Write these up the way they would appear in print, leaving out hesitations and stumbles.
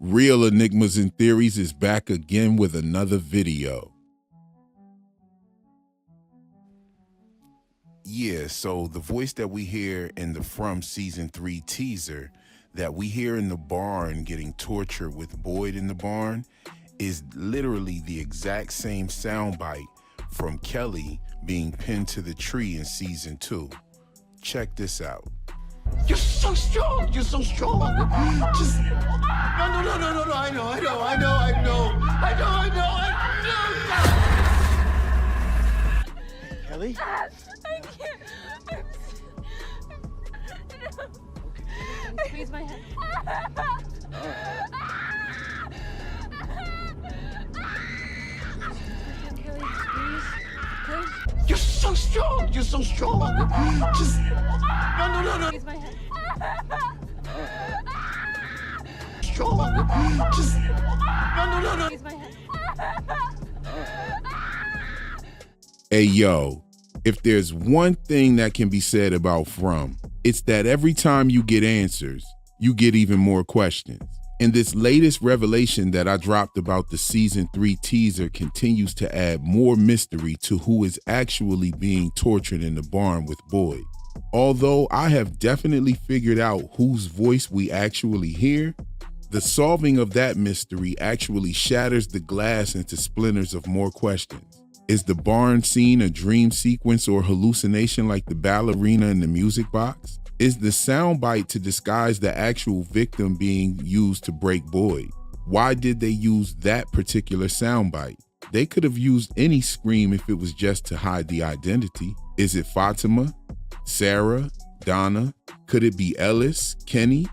Real Enigmas and Theories is back again with another video. Yeah, so the voice that we hear in the From Season 3 teaser that we hear in the barn getting tortured with Boyd in the barn is literally the exact same soundbite from Kelly being pinned to the tree in Season 2. Check this out. You're so strong. You're so strong. Just no. I know. Kelly. I can't. Okay. Squeeze my head. Kelly, squeeze. Please. You're so strong. Just no. Squeeze my head. Strong. Just no. Squeeze my head. Hey yo, if there's one thing that can be said about From, it's that every time you get answers, you get even more questions. And this latest revelation that I dropped about the Season 3 teaser continues to add more mystery to who is actually being tortured in the barn with Boyd. Although I have definitely figured out whose voice we actually hear, the solving of that mystery actually shatters the glass into splinters of more questions. Is the barn scene a dream sequence or hallucination like the ballerina in the music box? Is the soundbite to disguise the actual victim being used to break Boyd? Why did they use that particular soundbite? They could have used any scream if it was just to hide the identity. Is it Fatima, Sarah, Donna? Could it be Ellis, Kenny?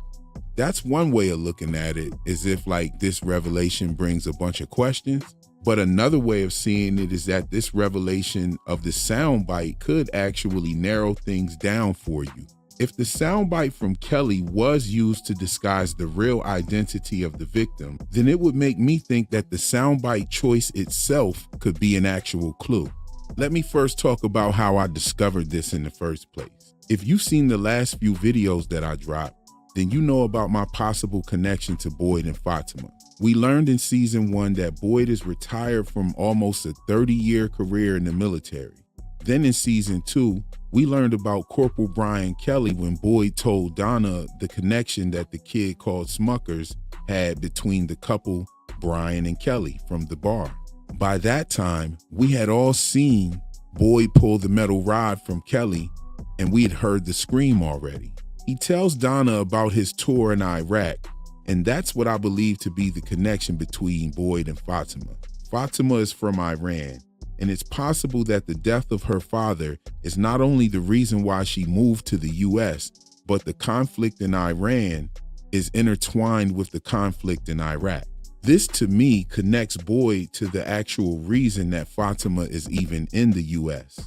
That's one way of looking at it, as if like this revelation brings a bunch of questions. But another way of seeing it is that this revelation of the soundbite could actually narrow things down for you. If the soundbite from Kelly was used to disguise the real identity of the victim, then it would make me think that the soundbite choice itself could be an actual clue. Let me first talk about how I discovered this in the first place. If you've seen the last few videos that I dropped, then you know about my possible connection to Boyd and Fatima. We learned in Season 1 that Boyd is retired from almost a 30-year career in the military. Then in Season 2, we learned about Corporal Brian Kelly when Boyd told Donna the connection that the kid called Smuckers had between the couple Brian and Kelly from the bar. By that time, we had all seen Boyd pull the metal rod from Kelly, and we had heard the scream already. He tells Donna about his tour in Iraq, and that's what I believe to be the connection between Boyd and Fatima. Fatima is from Iran, and it's possible that the death of her father is not only the reason why she moved to the US, but the conflict in Iran is intertwined with the conflict in Iraq. This to me connects Boyd to the actual reason that Fatima is even in the US.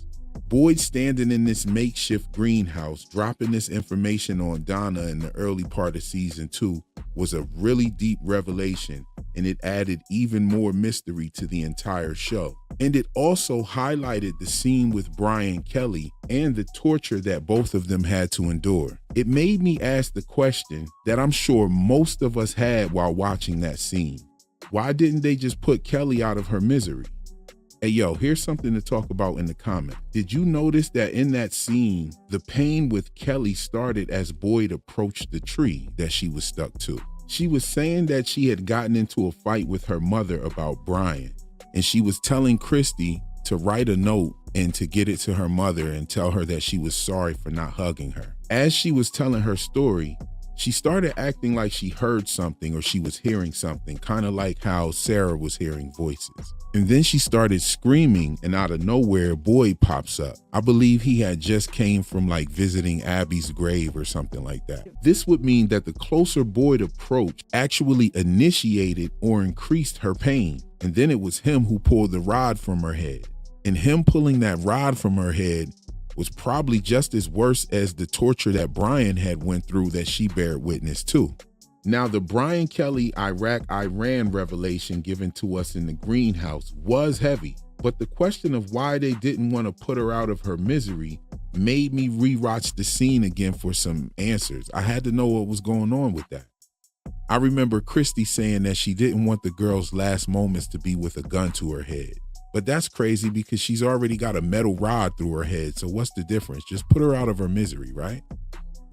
Boyd standing in this makeshift greenhouse, dropping this information on Donna in the early part of Season 2 was a really deep revelation, and it added even more mystery to the entire show. And it also highlighted the scene with Brian Kelly and the torture that both of them had to endure. It made me ask the question that I'm sure most of us had while watching that scene. Why didn't they just put Kelly out of her misery? Hey yo, here's something to talk about in the comment. Did you notice that in that scene, the pain with Kelly started as Boyd approached the tree that she was stuck to? She was saying that she had gotten into a fight with her mother about Brian, and she was telling Christy to write a note and to get it to her mother and tell her that she was sorry for not hugging her. As she was telling her story, she started acting like she heard something or she was hearing something, kind of like how Sarah was hearing voices. And then she started screaming, and out of nowhere, Boyd pops up. I believe he had just came from like visiting Abby's grave or something like that. This would mean that the closer Boyd approached actually initiated or increased her pain. And then it was him who pulled the rod from her head. And him pulling that rod from her head was probably just as worse as the torture that Brian had went through that she bared witness to. Now, the Brian Kelly Iraq-Iran revelation given to us in the greenhouse was heavy, but the question of why they didn't want to put her out of her misery made me rewatch the scene again for some answers. I had to know what was going on with that. I remember Christy saying that she didn't want the girl's last moments to be with a gun to her head. But that's crazy because she's already got a metal rod through her head, so what's the difference? Just put her out of her misery, right?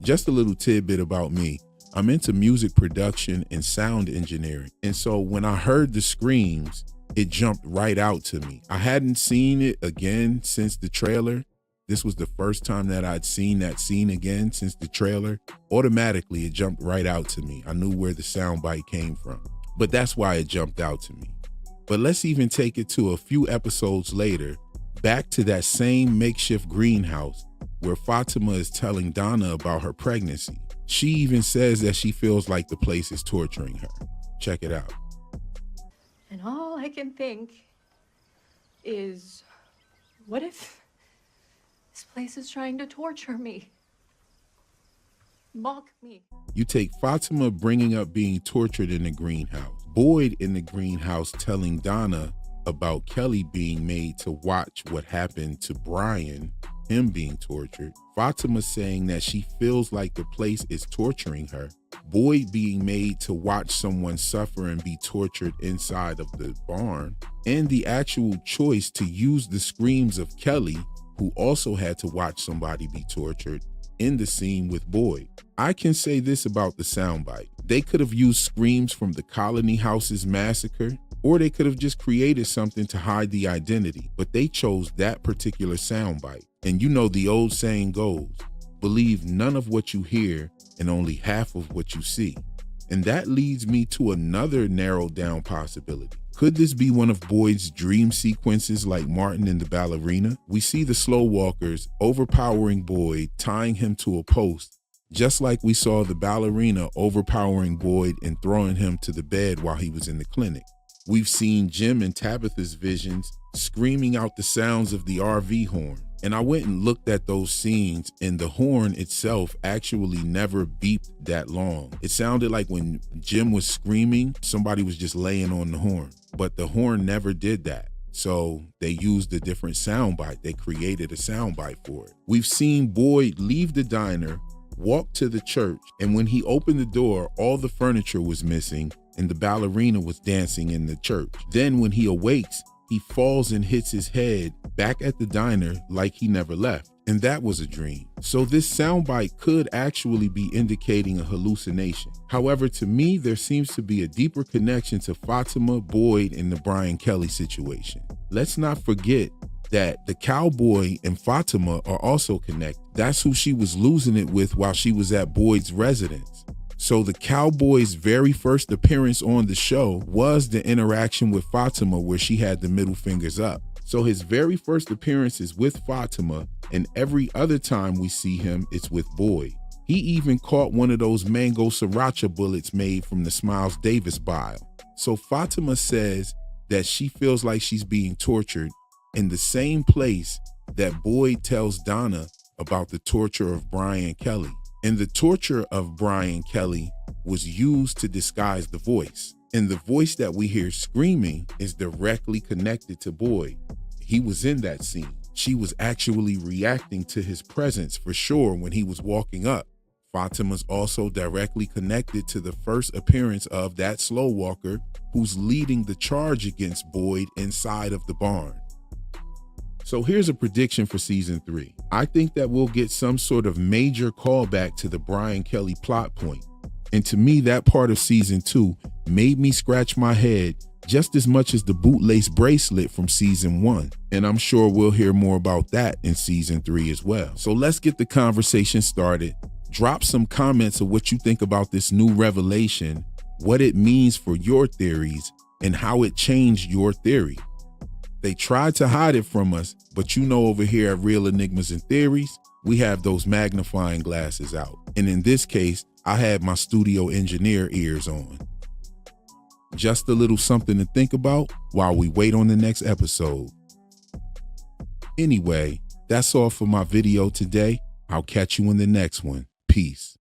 Just a little tidbit about me. I'm into music production and sound engineering. And so when I heard the screams, it jumped right out to me. I hadn't seen it again since the trailer. This was the first time that I'd seen that scene again since the trailer. Automatically, it jumped right out to me. I knew where the soundbite came from, but that's why it jumped out to me. But let's even take it to a few episodes later, back to that same makeshift greenhouse where Fatima is telling Donna about her pregnancy. She even says that she feels like the place is torturing her. Check it out. And all I can think is, what if this place is trying to torture me? Mock me. You take Fatima bringing up being tortured in the greenhouse, Boyd in the greenhouse telling Donna about Kelly being made to watch what happened to Brian, him being tortured, Fatima saying that she feels like the place is torturing her, Boyd being made to watch someone suffer and be tortured inside of the barn, and the actual choice to use the screams of Kelly, who also had to watch somebody be tortured, in the scene with Boyd. I can say this about the soundbite. They could have used screams from the Colony House's massacre, or they could have just created something to hide the identity, but they chose that particular soundbite. And you know the old saying goes, believe none of what you hear and only half of what you see. And that leads me to another narrowed down possibility. Could this be one of Boyd's dream sequences like Martin in The Ballerina? We see the slow walkers overpowering Boyd, tying him to a post, just like we saw the ballerina overpowering Boyd and throwing him to the bed while he was in the clinic. We've seen Jim and Tabitha's visions screaming out the sounds of the RV horn. And I went and looked at those scenes, and the horn itself actually never beeped that long. It sounded like when Jim was screaming, somebody was just laying on the horn, but the horn never did that. So they used a different soundbite. They created a soundbite for it. We've seen Boyd leave the diner, walk to the church, and when he opened the door, all the furniture was missing and the ballerina was dancing in the church. Then when he awakes, he falls and hits his head back at the diner like he never left. And that was a dream. So this soundbite could actually be indicating a hallucination. However, to me, there seems to be a deeper connection to Fatima, Boyd, and the Brian Kelly situation. Let's not forget that the cowboy and Fatima are also connected. That's who she was losing it with while she was at Boyd's residence. So the cowboy's very first appearance on the show was the interaction with Fatima where she had the middle fingers up. So his very first appearance is with Fatima, and every other time we see him, it's with Boyd. He even caught one of those mango sriracha bullets made from the Smiles Davis bile. So Fatima says that she feels like she's being tortured in the same place that Boyd tells Donna about the torture of Brian Kelly. And the torture of Brian Kelly was used to disguise the voice. And the voice that we hear screaming is directly connected to Boyd. He was in that scene. She was actually reacting to his presence for sure when he was walking up. Fatima's also directly connected to the first appearance of that slow walker who's leading the charge against Boyd inside of the barn. So here's a prediction for season 3. I think that we'll get some sort of major callback to the Brian Kelly plot point. And to me, that part of season 2 made me scratch my head just as much as the bootlace bracelet from season 1. And I'm sure we'll hear more about that in season 3 as well. So let's get the conversation started. Drop some comments of what you think about this new revelation, what it means for your theories, and how it changed your theory. They tried to hide it from us, but you know over here at Real Enigmas and Theories, we have those magnifying glasses out. And in this case, I had my studio engineer ears on. Just a little something to think about while we wait on the next episode. Anyway, that's all for my video today. I'll catch you in the next one. Peace.